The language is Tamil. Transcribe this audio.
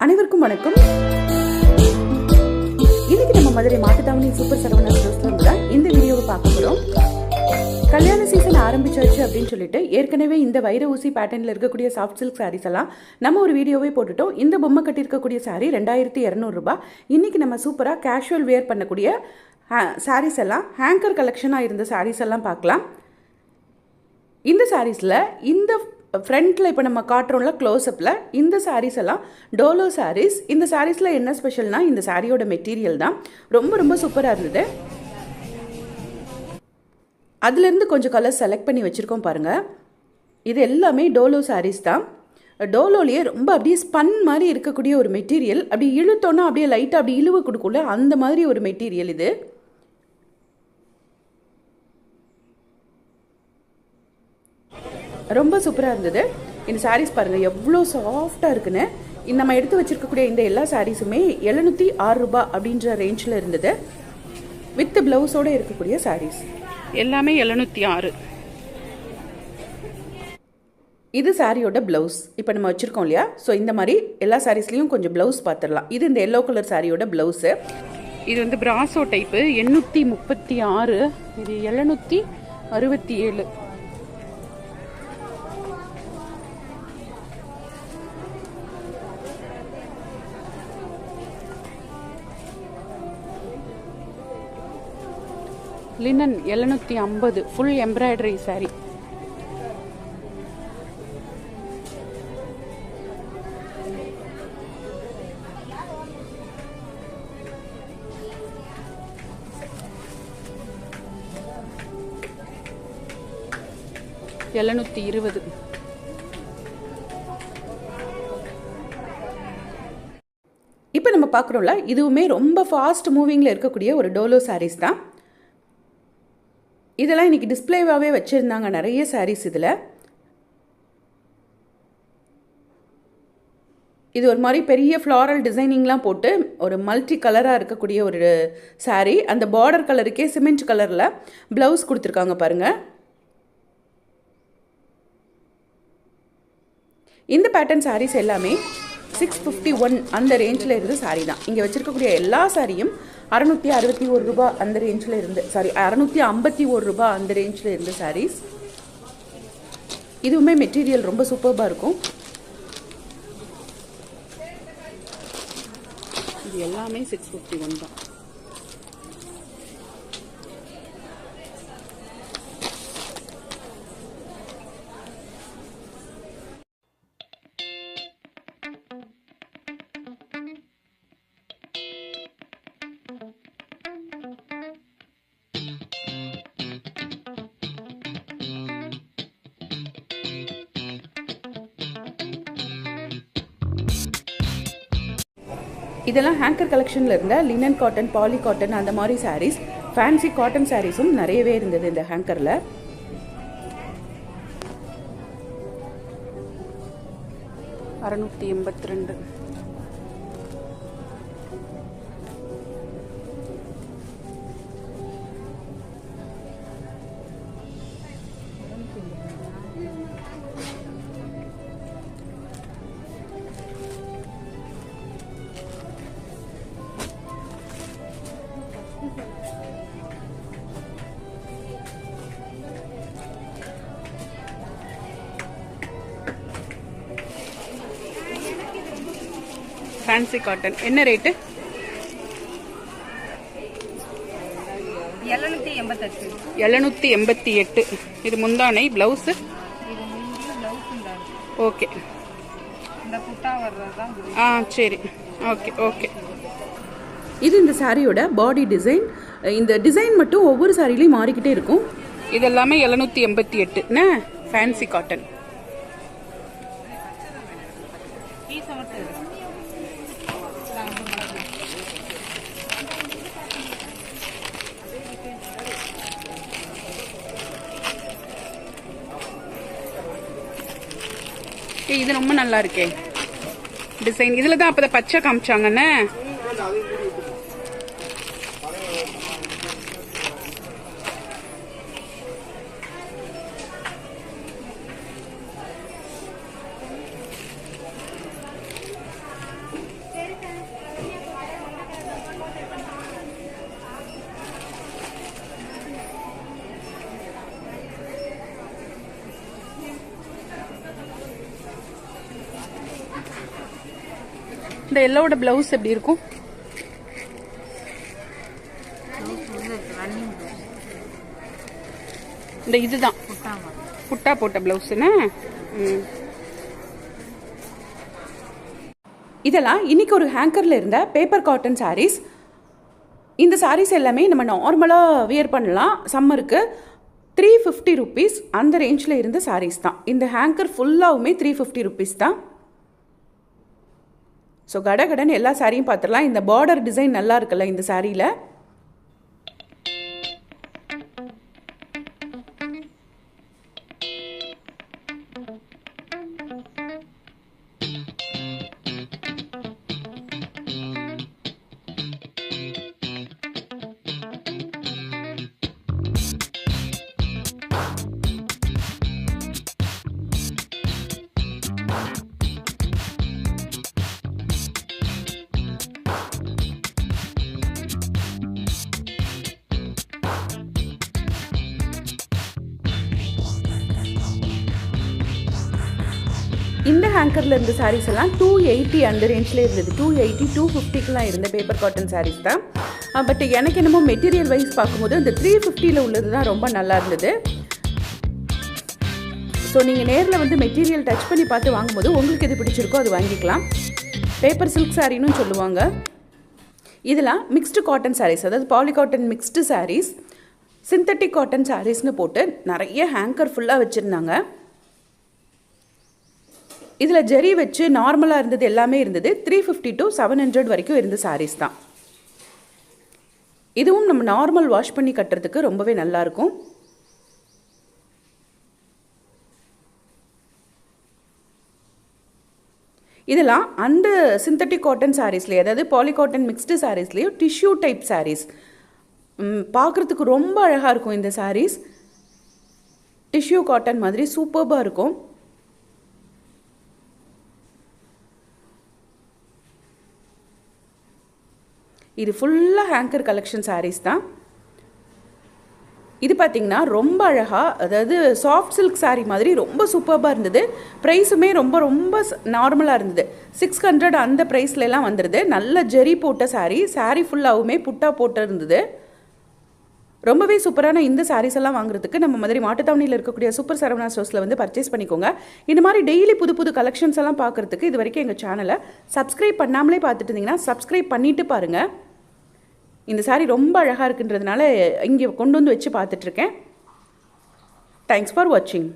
அனைவருக்கும் வணக்கம். இன்னைக்கு நம்ம மதுரை மாட்டுத்தாவணி சூப்பர் சரவணா ஸ்டோர்ஸ்ல இருந்து தான் இந்த வீடியோவை பார்க்க போறோம். கல்யாண சீசன் ஆரம்பிச்சாச்சு அப்படின்னு சொல்லிட்டு ஏற்கனவே இந்த வைர ஊசி பேட்டர்ன்ல இருக்கக்கூடிய சாஃப்ட் சில்க் சாரீஸ் எல்லாம் நம்ம ஒரு வீடியோவே போட்டுட்டோம். இந்த பொம்மை கட்டி இருக்கக்கூடிய சாரீ 2200 ரூபாய். இன்னைக்கு நம்ம சூப்பரா கேஷுவல் வேர் பண்ணக்கூடிய சாரீஸ் எல்லாம் ஹேங்கர் கலெக்ஷனாக இருந்த சாரீஸ் எல்லாம் பார்க்கலாம். இந்த சாரீஸில் இந்த ஃப்ரண்ட்டில் இப்போ நம்ம காட்டுறோம்ல க்ளோஸ்அப்பில் இந்த சாரீஸ் எல்லாம் டோலோ சாரீஸ். இந்த சாரீஸில் என்ன ஸ்பெஷல்னால் இந்த சாரியோட மெட்டீரியல் தான் ரொம்ப சூப்பராக இருந்தது. அதுலேருந்து கொஞ்சம் கலர் செலக்ட் பண்ணி வச்சுருக்கோம் பாருங்கள். இது எல்லாமே டோலோ சாரீஸ் தான். டோலோலேயே ரொம்ப அப்படியே ஸ்பன் மாதிரி இருக்கக்கூடிய ஒரு மெட்டீரியல். அப்படி இழுத்தோன்னா அப்படியே லைட்டாக அப்படி இழுவு கொடுக்குள்ள அந்த மாதிரி ஒரு மெட்டீரியல் இது. ரொம்ப சூப்பராக இருந்தது. இந்த சாரீஸ் பாருங்கள் எவ்வளோ சாஃப்டாக இருக்குன்னு. நம்ம எடுத்து வச்சுருக்கக்கூடிய இந்த எல்லா சாரீஸுமே 706 ரூபாய் அப்படின்ற ரேஞ்சில் இருந்தது. வித் ப்ளவுஸோடு இருக்கக்கூடிய சாரீஸ் எல்லாமே 706. இது சாரியோட ப்ளவுஸ் இப்போ நம்ம வச்சுருக்கோம் இல்லையா. ஸோ இந்த மாதிரி எல்லா சாரீஸ்லேயும் கொஞ்சம் ப்ளவுஸ் பார்த்துடலாம். இது இந்த எல்லோ கலர் சாரியோட ப்ளவுஸு. இது வந்து பிராசோ டைப்பு 836. இது 767. Linen 750 full embroidery sorry. $720. இப்போ நம்ம பார்க்குறோம்ல இதுவுமே ரொம்ப ஃபாஸ்ட் மூவிங்கில் இருக்கக்கூடிய ஒரு டோலோ சாரீஸ் தான். இதெல்லாம் இன்றைக்கி டிஸ்பிளேவாகவே வச்சுருந்தாங்க நிறைய சாரீஸ். இதில் இது ஒரு மாதிரி பெரிய ஃப்ளாரல் டிசைனிங்லாம் போட்டு ஒரு மல்டி கலராக இருக்கக்கூடிய ஒரு சாரீ. அந்த பார்டர் கலருக்கே சிமெண்ட் கலரில் ப்ளவுஸ் கொடுத்துருக்காங்க பாருங்கள். இந்த பேட்டர்ன் சாரீஸ் எல்லாமே 651 அந்த ரேஞ்சில் இருந்து சாரீ தான். இங்கே வச்சுருக்கக்கூடிய எல்லா சாரியும் 661 ரூபாய் அந்த ரேஞ்சில் இருந்து 651 ரூபாய் அந்த ரேஞ்சில் இருந்து சாரீஸ். இதுவுமே மெட்டீரியல் ரொம்ப சூப்பராக இருக்கும். இது எல்லாமே 651 தான். இதெல்லாம் ஹேங்கர் கலெக்ஷனில் இருந்த லினன் காட்டன், பாலி காட்டன் அந்த மாதிரி சாரீஸ். ஃபேன்சி காட்டன் சாரீஸும் நிறையவே இருந்தது இந்த ஹேங்கரில். $682. ஃபேன்சி காட்டன் என்ன ரேட்டு? 788. இது முந்தானை பிளவுஸ். ஓகே சரி ஓகே. இது இந்த சாரியோட பாடி டிசைன். இந்த டிசைன் மட்டும் ஒவ்வொரு சாரிலையும் மாறிக்கிட்டே இருக்கும். இது எல்லாமே 788 ஃபேன்சி காட்டன். இது ரொம்ப நல்லா இருக்கே டிசைன். இதுல தான் அப்ப பச்சை காமிச்சாங்கன்னு. இந்த எல்லோட பிளவுஸ் எப்படி இருக்கும்? இந்த இதுதான் புட்டா போட்ட பிளவுஸ்னா. இதெல்லாம் இன்னைக்கு ஒரு ஹேங்கர்ல இருந்த பேப்பர் காட்டன் சாரீஸ். இந்த சாரீஸ் எல்லாமே நம்ம நார்மலாக வியர் பண்ணலாம். சம்மருக்கு 350 rupees அந்த ரேஞ்சில் இருந்த சாரீஸ் தான். இந்த ஹேங்கர் ஃபுல்லாகவுமே 350 rupees தான். ஸோ கடகடன் எல்லா சாரியும் பார்த்துடலாம். இந்த பார்டர் டிசைன் நல்லா இருக்குல்ல இந்த சாரியில். இந்த ஹேங்கரில் இருந்த சாரீஸ் எல்லாம் 280 அந்த ரேஞ்சில் இருந்தது. 280 250க்குலாம் இருந்த பேப்பர் காட்டன் சாரீஸ் தான். பட் எனக்கு என்னமோ மெட்டீரியல் வைஸ் பார்க்கும்போது இந்த 350ல் உள்ளது தான் ரொம்ப நல்லா இருந்தது. ஸோ நீங்கள் நேரில் வந்து மெட்டீரியல் டச் பண்ணி பார்த்து வாங்கும்போது உங்களுக்கு எது பிடிச்சிருக்கோ அது வாங்கிக்கலாம். பேப்பர் சில்க் சாரின்னு சொல்லுவாங்க. இதெல்லாம் மிக்ஸ்டு காட்டன் சாரீஸ், அதாவது poly cotton mixed sarees, synthetic cotton சாரீஸ்னு போட்டு நிறைய ஹேங்கர் ஃபுல்லாக வச்சுருந்தாங்க. இதில் ஜெரி வச்சு நார்மலாக இருந்தது எல்லாமே இருந்தது. 350 to 700 வரைக்கும் இருந்த சாரீஸ் தான். இதுவும் நம்ம நார்மல் வாஷ் பண்ணி கட்டுறதுக்கு ரொம்பவே நல்லாயிருக்கும். இதெல்லாம் அந்த சிந்தட்டிக் காட்டன் சாரீஸ்லேயே, அதாவது பாலி காட்டன் மிக்ஸ்டு சாரீஸ்லேயும் டிஷ்யூ டைப் சாரீஸ். பார்க்குறதுக்கு ரொம்ப அழகாக இருக்கும் இந்த சாரீஸ். டிஷ்யூ காட்டன் மாதிரி சூப்பர்பாக இருக்கும். இது ஃபுல்லாக ஹேங்கர் கலெக்ஷன் சாரீஸ் தான். இது பார்த்திங்கன்னா ரொம்ப அழகாக, அதாவது சாஃப்ட் சில்க் சாரீ மாதிரி ரொம்ப சூப்பர்பாக இருந்தது. ப்ரைஸுமே ரொம்ப ரொம்ப நார்மலாக இருந்தது. 600 அந்த ப்ரைஸ்லாம் வந்துடுது. நல்ல ஜெரி போட்ட சாரீ ஃபுல்லாகவுமே புட்டா போட்டு இருந்தது. ரொம்பவே சூப்பரான இந்த சாரீஸ் எல்லாம் வாங்குறதுக்கு நம்ம மதுரை மாட்டுத்தாவணியில் இருக்கக்கூடிய சூப்பர் சரவணா ஸ்டோர்ஸில் வந்து பர்ச்சேஸ் பண்ணிக்கோங்க. இந்த மாதிரி டெய்லி புது புது கலெக்ஷன்ஸ் எல்லாம் பார்க்குறதுக்கு இது வரைக்கும் எங்கள் சேனலை சப்ஸ்கிரைப் பண்ணாமலே பார்த்துட்டு இருந்தீங்கன்னா சப்ஸ்கிரைப் பண்ணிவிட்டு பாருங்கள். இந்த சாரீ ரொம்ப அழகாக இருக்குன்றதுனால இங்கே கொண்டு வந்து வச்சு பார்த்துட்ருக்கேன். தேங்க்ஸ் ஃபார் வாட்சிங்.